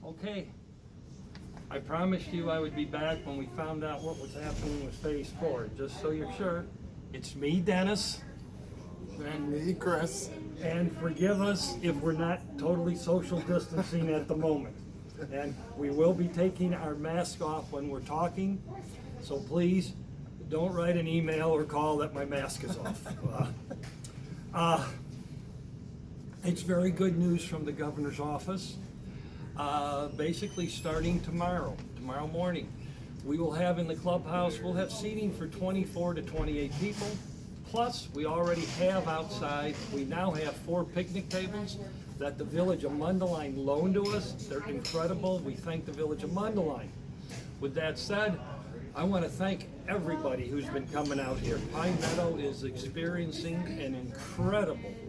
Okay, I promised you I would be back when we found out what was happening with Phase 4. Just so you're sure, it's me, Dennis, And me, Chris. and forgive us if we're not totally social distancing at the moment. And we will be taking our mask off when we're talking, so please don't write an email or call that my mask is off. It's very good news from the governor's office. Basically starting tomorrow morning, we will have in the clubhouse, we'll have seating for 24 to 28 people. Plus, we already have outside, we now have 4 picnic tables that the Village of Mundelein loaned to us. They're incredible. We thank the Village of Mundelein. With that said, I want to thank everybody who's been coming out here. Pine Meadow is experiencing an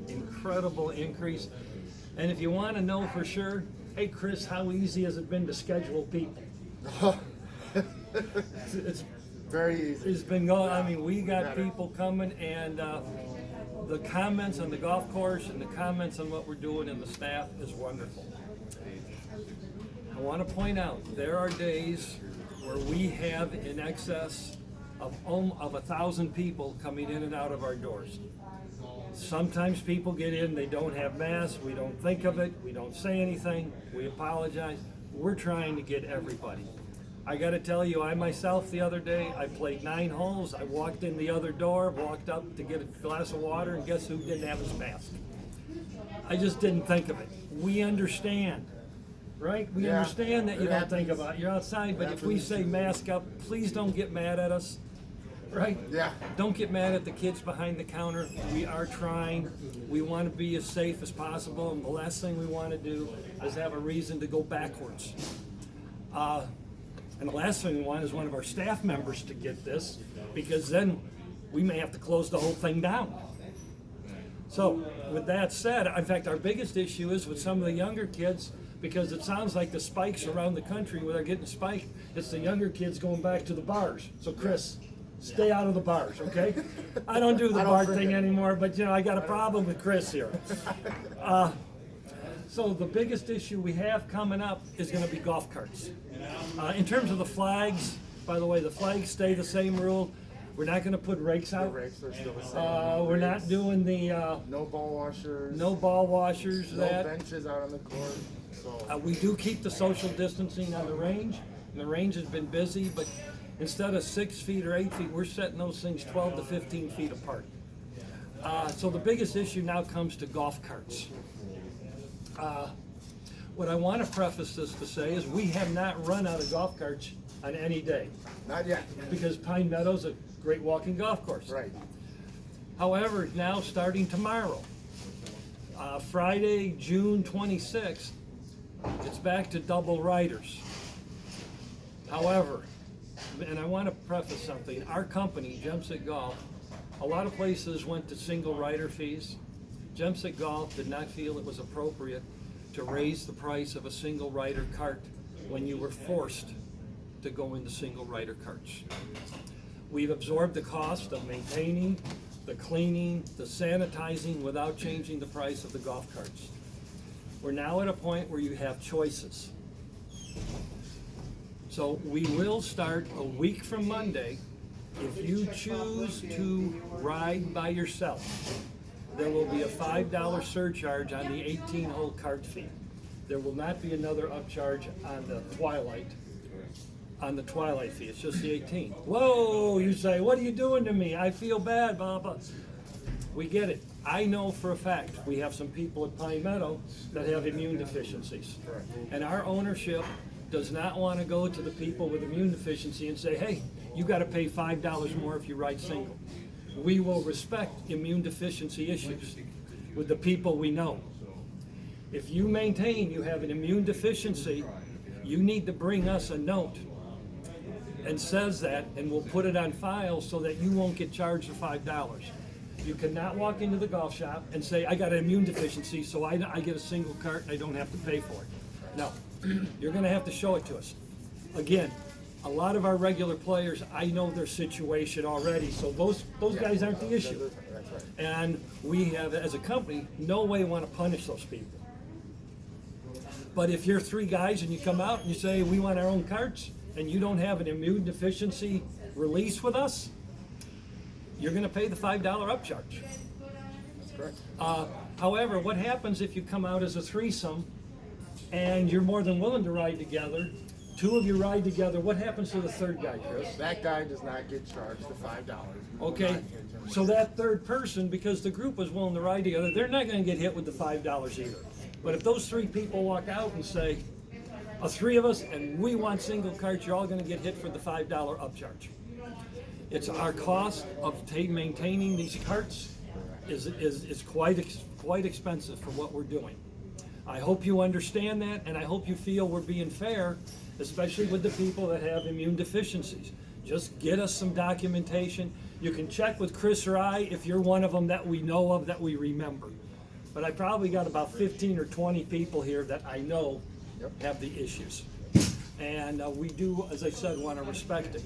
incredible increase. And if you want to know for sure, hey Chris, how easy has it been to schedule people? It's Very easy. It's been going, I mean, we got people coming, and the comments on the golf course and the comments on what we're doing and the staff is wonderful. I want to point out, there are days where we have in excess of 1,000 people coming in and out of our doors. Sometimes people get in, they don't have masks, we don't think of it, we don't say anything, we apologize. We're trying to get everybody. I gotta tell you, I myself the other day, I played 9 holes, I walked in the other door, walked up to get a glass of water, and guess who didn't have his mask? I just didn't think of it. We understand, right? We Yeah, understand that you it don't think happens. about it. You're outside, but It if we happens. say mask up, please don't get mad at us, right? Yeah. Don't get mad at the kids behind the counter. We are trying. We want to be as safe as possible, and the last thing we want to do is have a reason to go backwards. And the last thing we want is one of our staff members to get this, because then we may have to close the whole thing down. So with that said, in fact, our biggest issue is with some of the younger kids, because it sounds like the spikes around the country where they're getting spiked, it's the younger kids going back to the bars. So Chris, stay out of the bars, okay? I don't do the bar thing anymore, but you know, I got a problem with Chris here. So the biggest issue we have coming up is going to be golf carts. In terms of the flags, by the way, the flags stay the same rule. We're not going to put rakes The out. rakes are still the same. We're not doing the No ball washers. no ball washers. No That benches out on the court. So we do keep the social distancing on the range. And the range has been busy, but instead of 6 feet or 8 feet, we're setting those things 12 to 15 feet apart. So the biggest issue now comes to golf carts. What I want to preface this to say is we have not run out of golf carts on any day, not yet. because Pine Meadow's a great walking golf course. Right. However, now starting tomorrow, Friday, June 26th, it's back to double riders. However, and I want to preface something, our company, Gemsic Golf, a lot of places went to single rider fees. Gemsic Golf did not feel it was appropriate to raise the price of a single rider cart when you were forced to go into single rider carts. We've absorbed the cost of maintaining, the cleaning, the sanitizing without changing the price of the golf carts. We're now at a point where you have choices. So we will start a week from Monday. If you choose to ride by yourself, there will be a $5 surcharge on the 18-hole cart fee. There will not be another upcharge on the twilight fee. It's just the 18. Whoa, you say, what are you doing to me? I feel bad, blah, blah. We get it. I know for a fact we have some people at Pine Meadow that have immune deficiencies. And our ownership does not want to go to the people with immune deficiency and say, hey, you got to pay $5 more if you ride single. We will respect immune deficiency issues with the people we know. If you maintain you have an immune deficiency, you need to bring us a note and says that, and we'll put it on file so that you won't get charged the $5. You cannot walk into the golf shop and say, I got an immune deficiency, so I get a single cart and I don't have to pay for it. No, you're gonna have to show it to us. Again, a lot of our regular players, I know their situation already, so those guys aren't the issue. That's right. And we have, as a company, no way want to punish those people. But if you're 3 guys and you come out and you say, we want our own carts, and you don't have an immune deficiency release with us, you're gonna pay the $5 upcharge. That's correct. However, what happens if you come out as a threesome and you're more than willing to ride together? 2 of you ride together. What happens to the 3rd guy, Chris? That guy does not get charged the $5. We will Okay, not hit him. so that 3rd person, because the group was willing to ride together, they're not gonna get hit with the $5 either. But if those 3 people walk out and say, 3 of us, and we want single carts, you're all gonna get hit for the $5 upcharge. It's our cost of maintaining these carts is quite expensive for what we're doing. I hope you understand that, and I hope you feel we're being fair, especially with the people that have immune deficiencies. Just get us some documentation. You can check with Chris or I if you're one of them that we know of, that we remember. But I probably got about 15 or 20 people here that I know have the issues. And we do, as I said, want to respect it.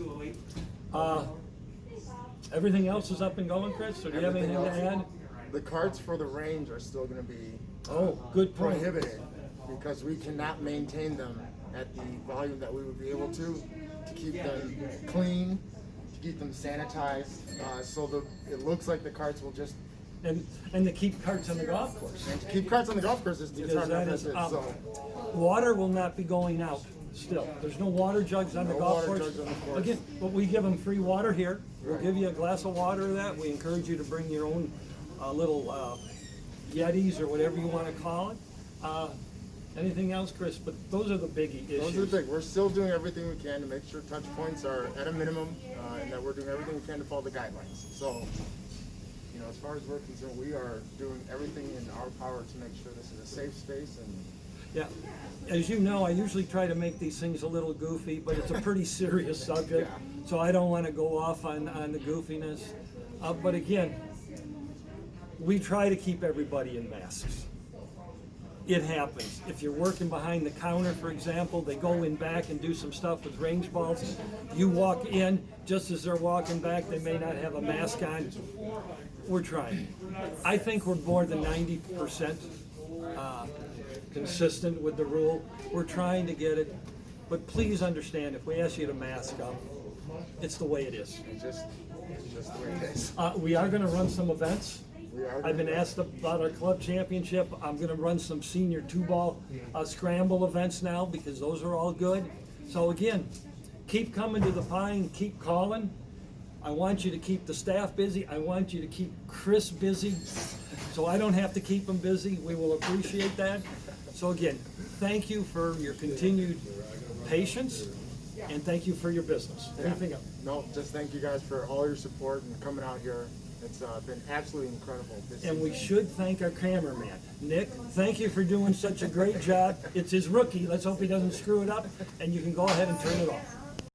Everything else is up and going, Chris? Or do you have anything to add? The carts for the range are still going to be Oh, good point. prohibited because we cannot maintain them at the volume that we would be able to keep them clean, to keep them sanitized. So it looks like the carts will just And to keep carts on the golf course. and to keep carts on the golf course. It's Because hard that enough is as it is. up. So Water will not be going out still. There's no water jugs on the No golf water course. jugs on the course. Again, but we give them free water here. We'll give you a glass of water of that. We encourage you to bring your own little Yetis or whatever you want to call it. Anything else, Chris? But those are the biggie issues. those are the big. We're still doing everything we can to make sure touch points are at a minimum, and that we're doing everything we can to follow the guidelines. So, you know, as far as we're concerned, we are doing everything in our power to make sure this is a safe space. And Yeah, as you know, I usually try to make these things a little goofy, but it's a pretty serious subject, so I don't want to go off on the goofiness. But again, we try to keep everybody in masks. It happens. If you're working behind the counter, for example, they go in back and do some stuff with range balls. You walk in, just as they're walking back, they may not have a mask on. We're trying. I think we're more than 90% consistent with the rule. We're trying to get it, but please understand, if we ask you to mask up, it's the way it is. it's just the way it is. We are gonna run some events. We are I've been gonna- asked about our club championship. I'm gonna run some senior 2-ball scramble events now, because those are all good. So again, keep coming to the Pine, keep calling. I want you to keep the staff busy. I want you to keep Chris busy, so I don't have to keep him busy. We will appreciate that. So again, thank you for your continued patience, and thank you for your business. Anything else? No, just thank you guys for all your support and coming out here. It's been absolutely incredible. This And we season. should thank our cameraman. Nick, thank you for doing such a great job. It's his rookie. Let's hope he doesn't screw it up, and you can go ahead and turn it off.